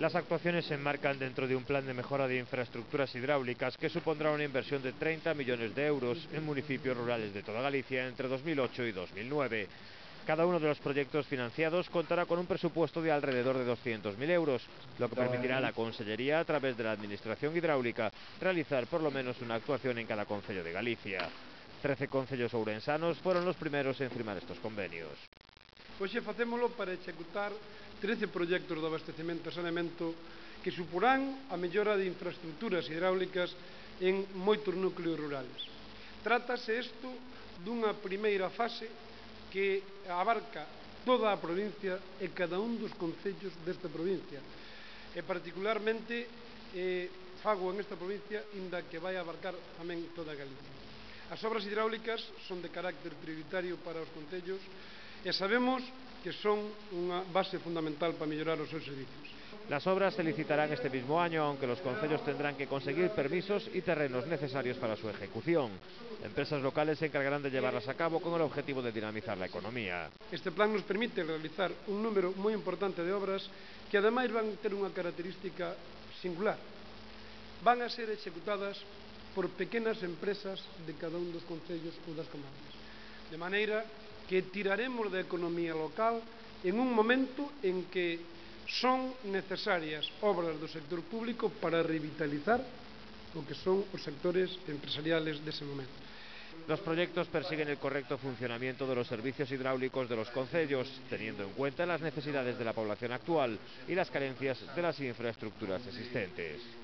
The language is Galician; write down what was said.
Las actuaciones se enmarcan dentro de un plan de mejora de infraestructuras hidráulicas que supondrá una inversión de 30 millones de euros en municipios rurales de toda Galicia entre 2008 y 2009. Cada uno de los proyectos financiados contará con un presupuesto de alrededor de 200.000 euros, lo que permitirá a la Consellería, a través de la Administración Hidráulica, realizar por lo menos una actuación en cada concello de Galicia. 13 concellos ourensanos fueron los primeros en firmar estos convenios. Hoxe facémolo para executar 13 proxectos de abastecemento e saneamento que suporán a mellora de infraestructuras hidráulicas en moitos núcleos rurales. Trátase isto dunha primeira fase que abarca toda a provincia e cada un dos concellos desta provincia. E particularmente fago en esta provincia, inda que vai abarcar tamén toda Galicia. As obras hidráulicas son de carácter prioritario para os concellos e sabemos que son unha base fundamental para mellorar os seus servicios. Las obras se licitarán este mismo año, aunque los concellos tendrán que conseguir permisos y terrenos necesarios para su ejecución. Empresas locales se encargarán de llevarlas a cabo con el objetivo de dinamizar la economía. Este plan nos permite realizar un número moi importante de obras que ademais van ter unha característica singular. Van a ser executadas por pequenas empresas de cada un dos concellos ou das comarcas. De maneira que tiraremos da economía local en un momento en que son necesarias obras do sector público para revitalizar o que son os sectores empresariales dese momento. Los proyectos persiguen el correcto funcionamiento de los servicios hidráulicos de los concellos, teniendo en cuenta las necesidades de la población actual y las carencias de las infraestructuras existentes.